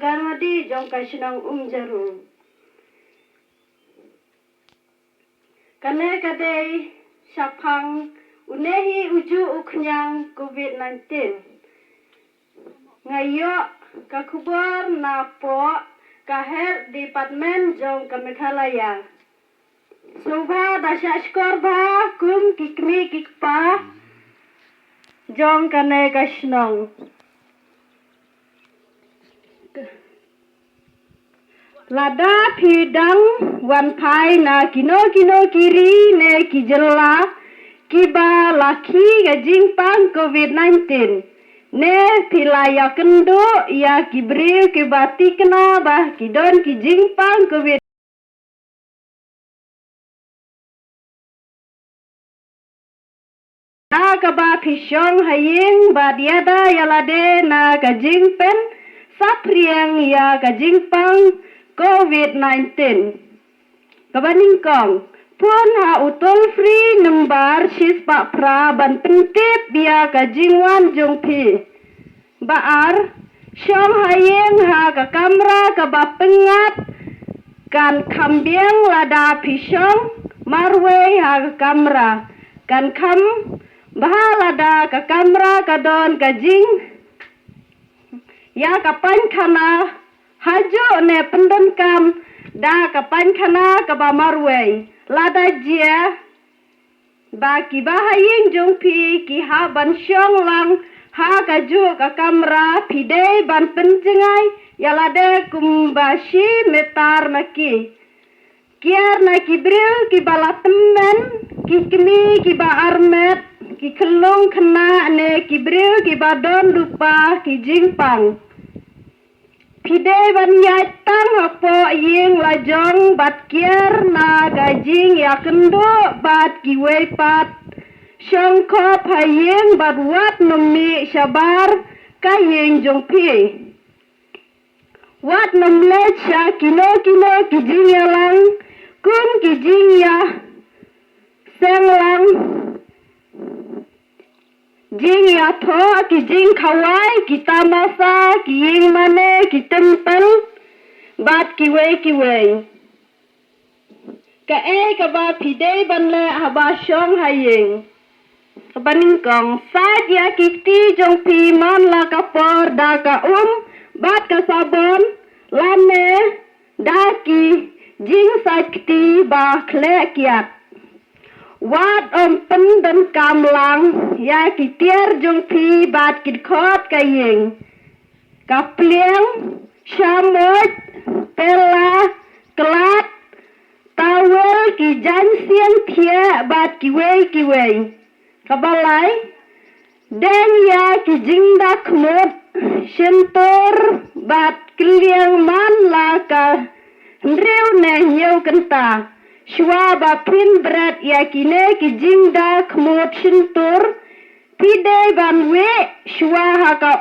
Garmadi jong kasinang jarum. Kane kadai sapang unehi uju uknyang COVID-19. Ngayo kakubor na po kaher departemen jong Meghalaya. Subha dasya skor ba kum kikmi kikpa jong kane kasinang. Lada pidang wan pai na kino kiri ne kijela kiba laki gajing pang COVID-19 ne pilaya kendo ya kibril kibati kena bah kidon kijing pang COVID na kaba pisong haying badiada yalade na gajing pen sapriang ya gajing pang COVID-19. Kabaning kong, pun ha utol free number sis pak pra ban pentip biya kajingwan jong pi. Baar, syong hayeng ha ka kamera ka bapengat kan kambiang lada pisong marwe ha ka kamera. Kan kam baha lada ka kamera ka don kajing ya kapan kana hajo ne pendon kam da kapan kana kaba marway lada jia ba ki bahaying jong pi ki ha ban syong lang ha kaju ka kamera pide ban penjengai yalade kumbashi metar maki kiar na kibril ki balatemen ki kemi ki ba armet ki kelong kena ne kibril ki badon lupa ki jingpang. Pide ban yai tang hapo yeng lajong bat kier na gajing ya kendo bat kiwe pat syong kop hayeng bat wat nomi syabar kayeng jong pi wat nomle sya kilo kijing ya lang kun kijing ya seng lang jing ya tho ki jing khawai kita masa ki ying mane ki tempel bat kiwe ka ka ba pide ban le haba syong hayeng kabaning kong sat ya kiti jong pi man la ka por da ka bat ka sabon lane da ki jing sakti ba kle kiat wat pendan kamlang ya kitiar jong pi bat kit khot kayeng kapliang syamot pela kelat tawel ki jansian thia bat kiwe kabalai den ya ki jingda khmot sentor bat kliang man la ka ndrew ne yeu kenta Shwa ba pin berat ya kine ki jingda kmot shintur pide ban we shwa haka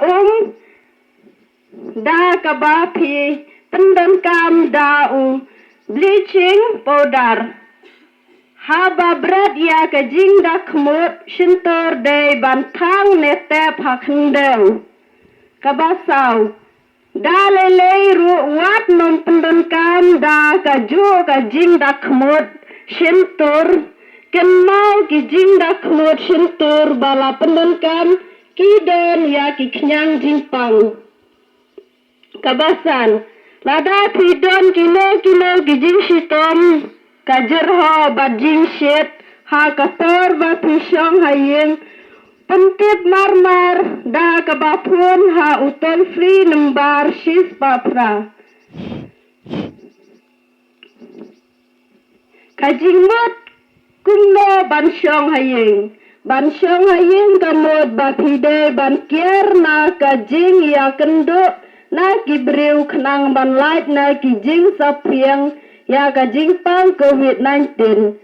da ka ba pi pendon kam da bleaching powder haba berat ya ka jingda kmot shintur de ban thang ne tep hakndel kabasau dalele ru wat nom pendon kam da ka jo ka jing da khmot shintur kenau ki jing da khmot shintur bala pendon kam ki don ya ki knyang jing pang kabasan lada pi don kilo ki jing shitom ka jerho ba jing shit ha ka tor ba pi syong hayeng pentip marmar da kabapun ha utol free number sis papra kajingmot kumno bansyong hayeng kamot bapide ban kier na kajing ya kendo na kibriu khnang ban light na kijing sapiang ya kajing pang COVID-19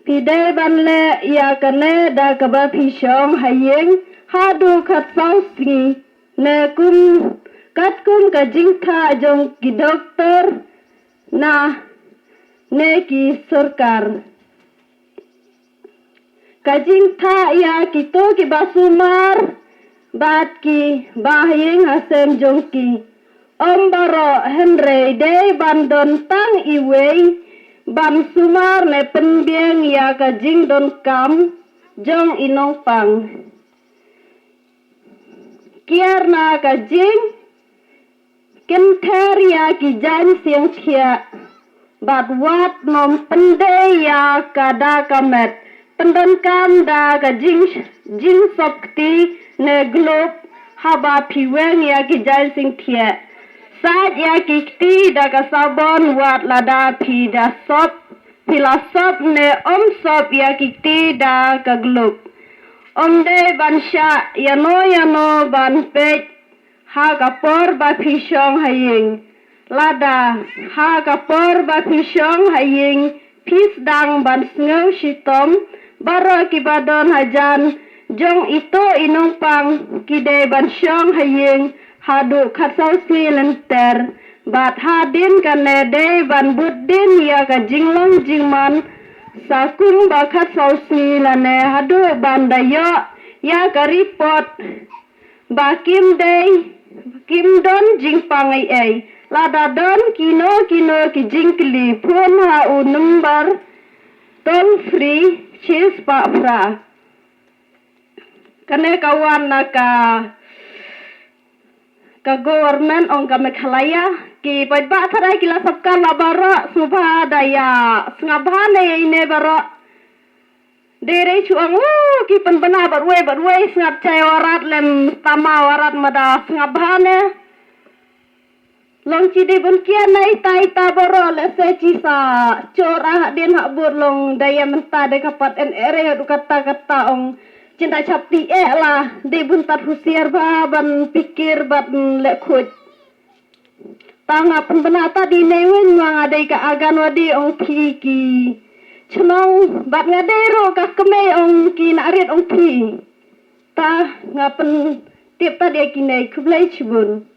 pide ban le ya kane da kaba pisong hayeng hadu khat sausi ne kum kajing tha jong ki doktor na ne ki sarkar kajing tha ya ki to ki basumar bat ki bahayeng hasem jong ki baro Henry de ban don tang iwei ban sumar ne penbieng ya ka jing don kam jong inong pang kiar na ka jing ken ther ya ki jan siang thia bat wat nom pende ya ka da kamet pendon kam da ka jing sokti ne globe haba piweng ya ki jan sing thia Saat ya kikti da ka sabon wat lada pi da sop filasop ne sop ya kikti da ka gluk. De ban sya yano ban pek ha kapor ba pisong haying. Lada ha kapor ba pisong haying pis dang ban sngew shitom baro kibadon hajan jong ito inong pang kide ban syong haying hadu khatsau silenter bat hadin kanede ban buddin ya ka jinglong jingman sakung ba khatsau silane hadu ban dayo ya ka report ba kim don jingpang ai lada don kino ki jingkli phone ha u number toll free chis pa fra kane kawan naka ka government ong ka Meghalaya ki paiba tharai kila sabkan la baro subha daya ngabhane ine baro dere chuang ki penbana barwe ngap chai warat lem tama warat mada ngabhane long chi de bun kia nai tai ta baro le se chi sa chora den ha bur long daya menta de kapat en ere du kata ong cinta capti lah de buntat husiar ba ban pikir bat le khoj tanga penbenata di newen wang adai ka agan wadi ong phi ki chnong bat ngadero ka keme ong ki narit ong phi ta ngapen tip ta de ki nei khublai chibun